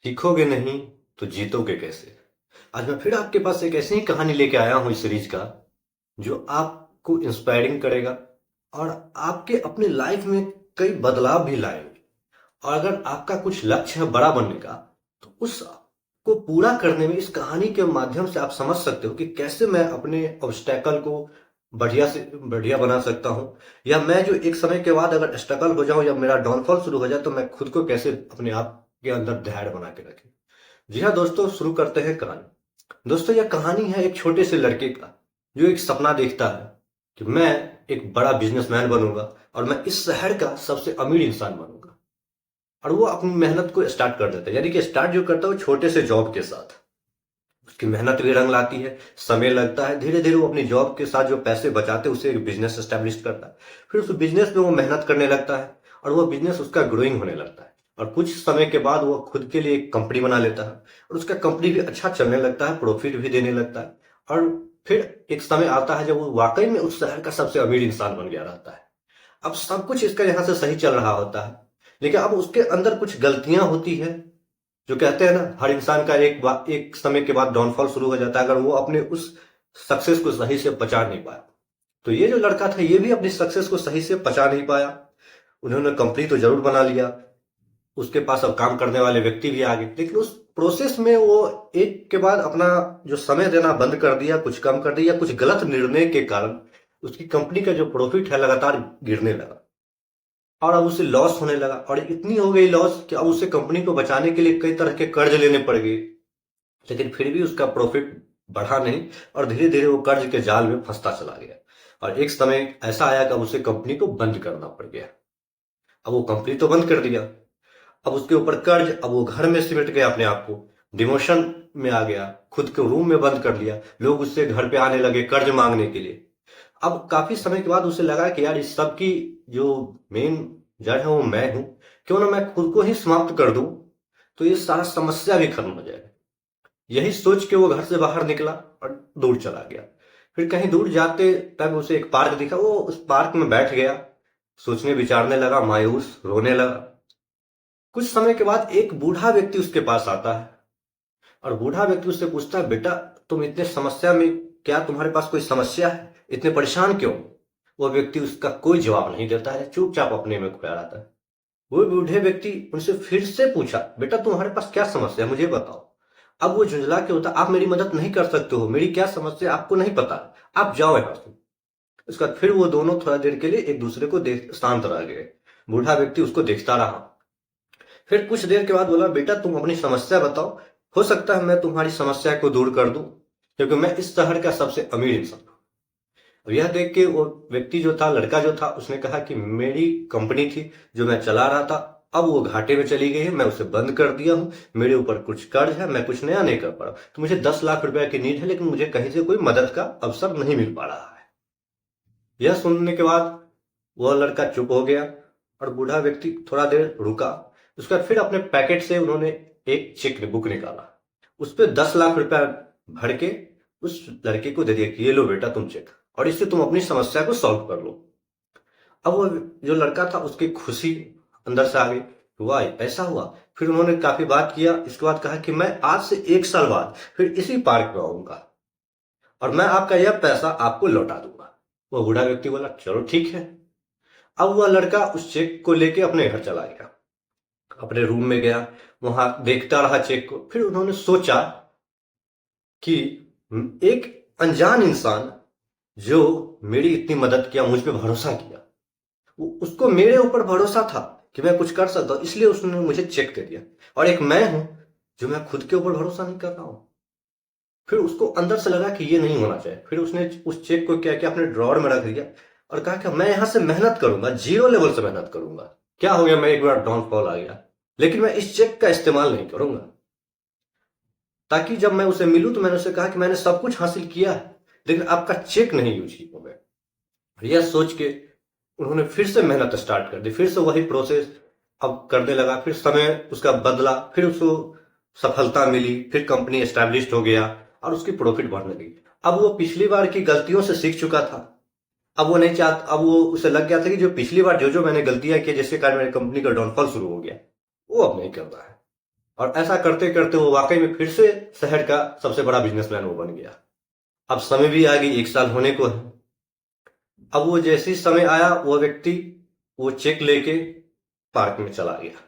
सीखोगे नहीं तो जीतोगे कैसे। आज मैं फिर आपके पास एक ऐसी ही कहानी लेके आया हूँ इस सीरीज का जो आपको इंस्पायरिंग करेगा और आपके अपने लाइफ में कई बदलाव भी लाएंगे। और अगर आपका कुछ लक्ष्य है बड़ा बनने का, तो उसको पूरा करने में इस कहानी के माध्यम से आप समझ सकते हो कि कैसे मैं अपने ऑब्स्टेकल को बढ़िया से बढ़िया बना सकता हूँ, या मैं जो एक समय के बाद अगर स्ट्रगल हो जाऊं या मेरा डाउनफॉल शुरू हो जाए तो मैं खुद को कैसे अपने आप के अंदर धैर्य बना के रखें। जी हाँ दोस्तों, शुरू करते हैं कहानी। दोस्तों, यह कहानी है एक छोटे से लड़के का जो एक सपना देखता है कि मैं एक बड़ा बिजनेसमैन बनूंगा और मैं इस शहर का सबसे अमीर इंसान बनूंगा। और वो अपनी मेहनत को स्टार्ट कर देता है, यानी कि स्टार्ट जो करता है वो छोटे से जॉब के साथ। उसकी मेहनत भी रंग लाती है, समय लगता है, धीरे धीरे वो अपनी जॉब के साथ जो पैसे बचाते हैं उसे एक बिजनेस एस्टेब्लिश करता है। फिर उस बिजनेस में वो मेहनत करने लगता है और वो बिजनेस उसका ग्रोइंग होने लगता है। और कुछ समय के बाद वो खुद के लिए एक कंपनी बना लेता है और उसका कंपनी भी अच्छा चलने लगता है, प्रॉफिट भी देने लगता है। और फिर एक समय आता है जब वो वाकई में उस शहर का सबसे अमीर इंसान बन गया रहता है। अब सब कुछ इसका यहाँ से सही चल रहा होता है, लेकिन अब उसके अंदर कुछ गलतियां होती है। जो कहते हैं ना, हर इंसान का एक समय के बाद डाउनफॉल शुरू हो जाता है अगर वो अपने उस सक्सेस को सही से पचा नहीं पाया। तो ये जो लड़का था ये भी अपनी सक्सेस को सही से पचा नहीं पाया। उन्होंने कंपनी तो जरूर बना लिया, उसके पास अब काम करने वाले व्यक्ति भी आ गए, लेकिन उस प्रोसेस में वो एक के बाद अपना जो समय देना बंद कर दिया, कुछ कम कर दिया, कुछ गलत निर्णय के कारण उसकी कंपनी का जो प्रॉफिट है लगातार गिरने लगा और अब उसे लॉस होने लगा। और इतनी हो गई लॉस कि अब उसे कंपनी को बचाने के लिए कई तरह के कर्ज लेने पड़ गए, लेकिन फिर भी उसका प्रॉफिट बढ़ा नहीं और धीरे धीरे वो कर्ज के जाल में फंसता चला गया। और एक समय ऐसा आया कि अब उसे कंपनी को बंद करना पड़ गया। अब वो कंपनी तो बंद कर दिया, अब उसके ऊपर कर्ज, अब वो घर में सिमट गया अपने आप को, डिमोशन में आ गया, खुद को रूम में बंद कर लिया, लोग उससे घर पे आने लगे कर्ज मांगने के लिए। अब काफी समय के बाद उसे लगा कि यार इस सब की जो मेन जड़ है वो मैं हूं, क्यों ना मैं खुद को ही समाप्त कर दूं, तो ये सारा समस्या भी खत्म हो जाएगा। यही सोच के वो घर से बाहर निकला और दूर चला गया। फिर कहीं दूर जाते तब उसे एक पार्क दिखा, वो उस पार्क में बैठ गया, सोचने विचारने लगा, मायूस रोने लगा। कुछ समय के बाद एक बूढ़ा व्यक्ति उसके पास आता है और बूढ़ा व्यक्ति उससे पूछता है, बेटा तुम इतने समस्या में, क्या तुम्हारे पास कोई समस्या है, इतने परेशान क्यों। वो व्यक्ति उसका कोई जवाब नहीं देता है, चुपचाप अपने में खोया रहता है। वो बूढ़े व्यक्ति उनसे फिर से पूछा, बेटा तुम्हारे पास क्या समस्या है, मुझे बताओ। अब वो झुंझला के होता, आप मेरी मदद नहीं कर सकते हो, मेरी क्या समस्या आपको नहीं पता, आप जाओ यहां से। उसके बाद फिर वो दोनों थोड़ा देर के लिए एक दूसरे को देख शांत रह गए। बूढ़ा व्यक्ति उसको देखता रहा। फिर कुछ देर के बाद बोला, बेटा तुम अपनी समस्या बताओ, हो सकता है मैं तुम्हारी समस्या को दूर कर दूं, क्योंकि मैं इस शहर का सबसे अमीर इंसान हूं। अब यह देख के वो व्यक्ति जो था, लड़का जो था, उसने कहा कि मेरी कंपनी थी जो मैं चला रहा था, अब वो घाटे में चली गई है, मैं उसे बंद कर दिया हूँ, मेरे ऊपर कुछ कर्ज है, मैं कुछ नया नहीं कर पा रहा, तो मुझे 10 लाख रुपए की नीड है, लेकिन मुझे कहीं से कोई मदद का अवसर नहीं मिल पा रहा है। यह सुनने के बाद वह लड़का चुप हो गया और बूढ़ा व्यक्ति थोड़ा देर रुका। उसके बाद फिर अपने पैकेट से उन्होंने एक चेक बुक निकाला, उस पर 10 लाख रुपया भर के उस लड़के को दे दिया कि ये लो बेटा तुम चेक, और इससे तुम अपनी समस्या को सॉल्व कर लो। अब वो जो लड़का था उसकी खुशी अंदर से आ गई, वाह ऐसा हुआ। फिर उन्होंने काफी बात किया, इसके बाद कहा कि मैं आज से 1 साल बाद फिर इसी पार्क में आऊंगा और मैं आपका यह पैसा आपको लौटा दूंगा। वो बूढ़ा व्यक्ति बोला, चलो ठीक है। अब वह लड़का उस चेक को लेके अपने घर चला गया, अपने रूम में गया, वहां देखता रहा चेक को। फिर उन्होंने सोचा कि एक अनजान इंसान जो मेरी इतनी मदद किया, मुझ पे भरोसा किया, उसको मेरे ऊपर भरोसा था कि मैं कुछ कर सकता हूं, इसलिए उसने मुझे चेक दे दिया। और एक मैं हूं जो मैं खुद के ऊपर भरोसा नहीं कर रहा हूं। फिर उसको अंदर से लगा कि ये नहीं होना चाहिए। फिर उसने उस चेक को क्या किया, अपने ड्रॉर में रख दिया और कहा कि मैं यहां से मेहनत करूंगा, जीरो लेवल से मेहनत करूंगा। क्या हो गया, मैं एक बार डाउनफॉल आ गया, लेकिन मैं इस चेक का इस्तेमाल नहीं करूंगा, ताकि जब मैं उसे मिलूं तो मैंने उसे कहा कि मैंने सब कुछ हासिल किया है, लेकिन आपका चेक नहीं यूज किया मैं। यह सोच के उन्होंने फिर से मेहनत स्टार्ट कर दी, फिर से वही प्रोसेस अब करने लगा। फिर समय उसका बदला, फिर उसको सफलता मिली, फिर कंपनी एस्टैब्लिश्ड हो गया और उसकी प्रॉफिट बढ़ने लगी। अब वो पिछली बार की गलतियों से सीख चुका था। अब वो नहीं चाहता, अब वो उसे लग गया था कि जो पिछली बार जो जो मैंने गलतियां की जिसके कारण मेरी कंपनी का डाउनफॉल शुरू हो गया, वो अब नहीं कर रहा है। और ऐसा करते करते वो वाकई में फिर से शहर का सबसे बड़ा बिजनेसमैन वो बन गया। अब समय भी आ गई, 1 साल होने को है। अब वो जैसे ही समय आया, वो व्यक्ति वो चेक लेके पार्क में चला गया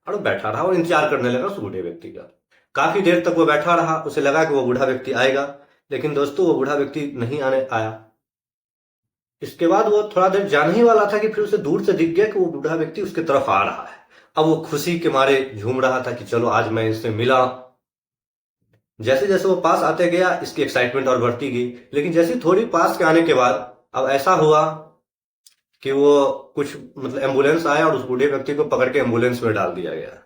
और वो बैठा रहा और इंतजार करने लगा उस बूढ़े व्यक्ति का। काफी देर तक वो बैठा रहा, उसे लगा कि वो बूढ़ा व्यक्ति आएगा, लेकिन दोस्तों वो बूढ़ा व्यक्ति नहीं आने आया। इसके बाद वो थोड़ा देर जाने ही वाला था कि फिर उसे दूर से दिख गया कि वो बूढ़ा व्यक्ति उसके तरफ आ रहा है। अब वो खुशी के मारे झूम रहा था कि चलो आज मैं इससे मिला। जैसे जैसे वो पास आते गया, इसकी एक्साइटमेंट और बढ़ती गई। लेकिन जैसे थोड़ी पास के आने के बाद अब ऐसा हुआ कि वो कुछ मतलब एम्बुलेंस आया और उस बूढ़े व्यक्ति को पकड़ के एम्बुलेंस में डाल दिया गया।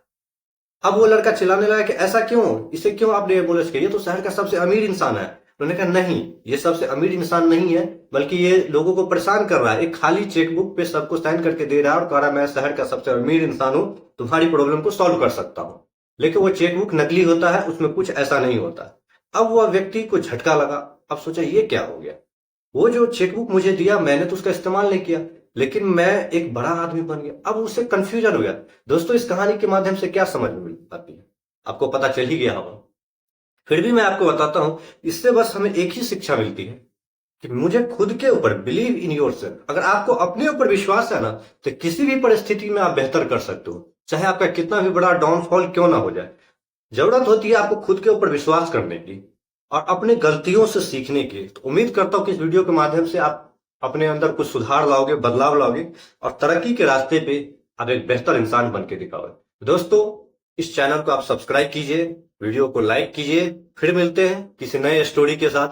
अब वो लड़का चिल्लाने लगा कि ऐसा क्यों, इसे क्यों आपने एम्बुलेंस किया, ये तो शहर का सबसे अमीर इंसान है। उन्होंने कहा नहीं, ये सबसे अमीर इंसान नहीं है, बल्कि ये लोगों को परेशान कर रहा है। एक खाली चेकबुक पे सबको साइन करके दे रहा है और कह रहा है मैं शहर का सबसे अमीर इंसान हूं, तुम्हारी प्रॉब्लम को सॉल्व कर सकता हूं। लेकिन वो चेकबुक नकली होता है, उसमें कुछ ऐसा नहीं होता। अब वह व्यक्ति को झटका लगा। अब सोचा ये क्या हो गया, वो जो चेकबुक मुझे दिया मैंने तो उसका इस्तेमाल नहीं किया, लेकिन मैं एक बड़ा आदमी बन गया। अब उसे कंफ्यूजन हो गया। दोस्तों इस कहानी के माध्यम से क्या समझ में आती है, आपको पता चल ही गया होगा। फिर भी मैं आपको बताता हूं, इससे बस हमें एक ही शिक्षा मिलती है कि मुझे खुद के ऊपर, बिलीव इन योरसेल्फ, अगर आपको अपने ऊपर विश्वास है ना, तो किसी भी परिस्थिति में आप बेहतर कर सकते हो, चाहे आपका कितना भी बड़ा डाउनफॉल क्यों ना हो जाए। जरूरत होती है आपको खुद के ऊपर विश्वास करने की और अपने गलतियों से सीखने की। तो उम्मीद करता हूं कि इस वीडियो के माध्यम से आप अपने अंदर कुछ सुधार लाओगे, बदलाव लाओगे और तरक्की के रास्ते पे आप एक बेहतर इंसान बन के दिखाओगे। दोस्तों इस चैनल को आप सब्सक्राइब कीजिए, वीडियो को लाइक कीजिए। फिर मिलते हैं किसी नए स्टोरी के साथ।